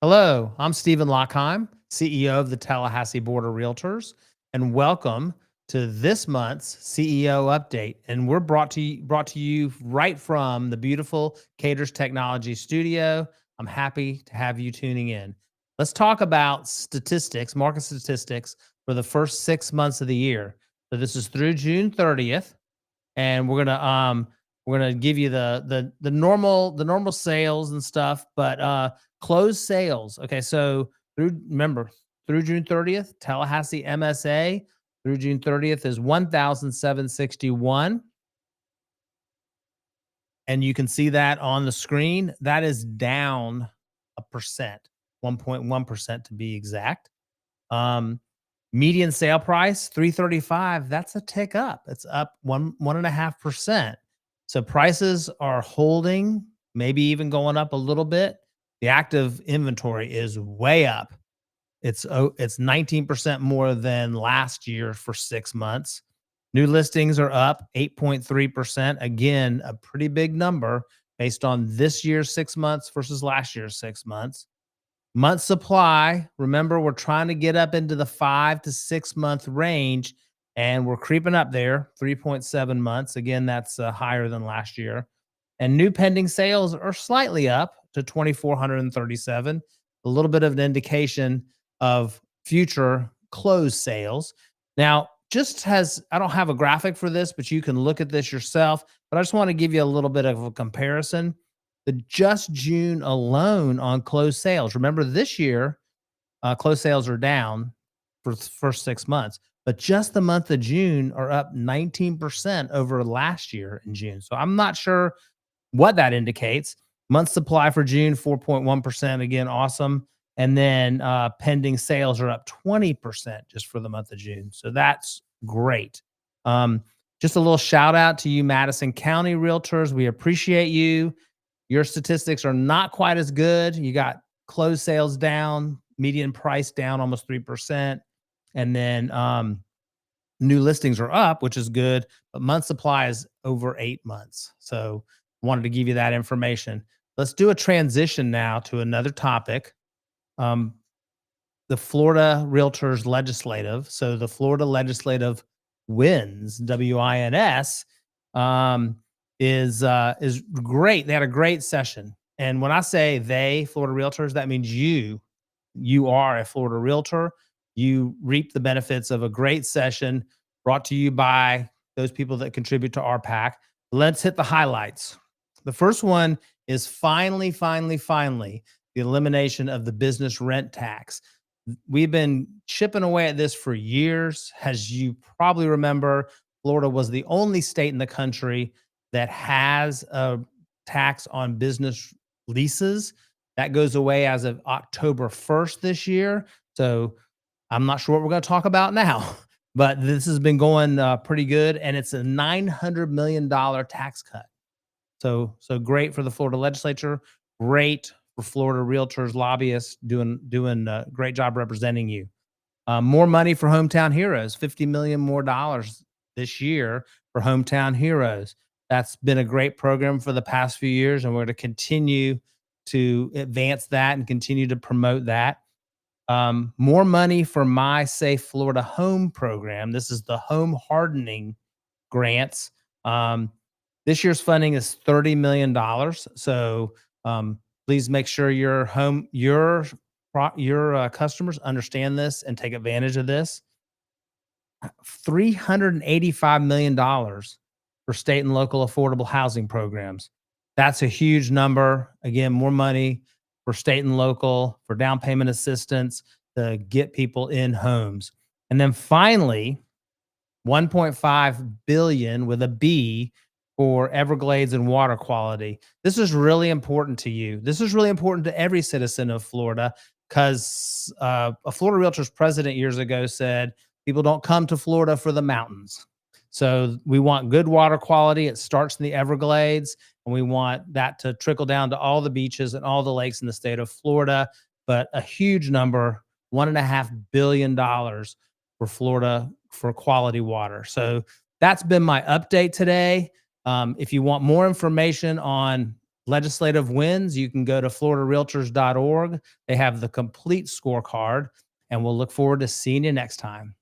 Hello, I'm Stephen Louchheim, CEO of the Tallahassee Board of Realtors, and welcome to this month's CEO update. And we're brought to you right from the beautiful Caters Technology Studio. I'm happy to have you tuning in. Let's talk about statistics, market statistics for the first 6 months of the year. So this is through June 30th, and we're gonna give you the normal sales and stuff, but closed sales. Okay, so through June 30th, Tallahassee MSA through June 30th is 1,761, and you can see that on the screen. That is down a percent, 1.1% to be exact. Um, Median sale price 335. That's a tick up. It's up 1.5%. So prices are holding, maybe even going up a little bit. The active inventory is way up. It's 19% more than last year for 6 months. New listings are up 8.3%. Again, a pretty big number based on this year's 6 months versus last year's 6 months. Month supply, remember, we're trying to get up into the 5 to 6 month range, and we're creeping up there, 3.7 months. Again, that's higher than last year. And new pending sales are slightly up to 2,437, a little bit of an indication of future closed sales. Now, I don't have a graphic for this, but you can look at this yourself. But I just want to give you a little bit of a comparison. The just June alone on closed sales. Remember, this year, closed sales are down for the first 6 months, but just the month of June are up 19% over last year in June. So I'm not sure what that indicates. Month supply for June, 4.1%. Again, awesome. And then pending sales are up 20% just for the month of June. So that's great. Um, just a little shout out to you, Madison County Realtors. We appreciate you. Your statistics are not quite as good. You got closed sales down, median price down almost 3%. And then new listings are up, which is good, but month supply is over 8 months. So wanted to give you that information. Let's do a transition now to another topic. Um, the Florida Realtors Legislative. So the Florida Legislative wins, WINS, um, is great. They had a great session. And when I say they, Florida Realtors, that means you are a Florida Realtor. You reap the benefits of a great session brought to you by those people that contribute to our pack. Let's hit the highlights. The first one is finally, the elimination of the business rent tax. We've been chipping away at this for years. As you probably remember, Florida was the only state in the country that has a tax on business leases. That goes away as of October 1st this year. So I'm not sure what we're going to talk about now, but this has been going pretty good, and it's a $900 million tax cut. So great for the Florida legislature. Great for Florida realtors, lobbyists doing a great job representing you. More money for Hometown Heroes, 50 million more dollars this year for Hometown Heroes. That's been a great program for the past few years, and we're going to continue to advance that and continue to promote that. More money for My Safe Florida Home program. This is the home hardening grants. This year's funding is $30 million. So please make sure your customers understand this and take advantage of this. $385 million for state and local affordable housing programs. That's a huge number. Again, more money for state and local for down payment assistance to get people in homes. And then finally, 1.5 billion with a B for Everglades and water quality. This is really important to you. This is really important to every citizen of Florida because a Florida Realtors president years ago said people don't come to Florida for the mountains. So we want good water quality. It starts in the Everglades, and we want that to trickle down to all the beaches and all the lakes in the state of Florida. But a huge number, $1.5 billion for Florida for quality water. So that's been my update today. If you want more information on legislative wins, you can go to floridarealtors.org. They have the complete scorecard, and we'll look forward to seeing you next time.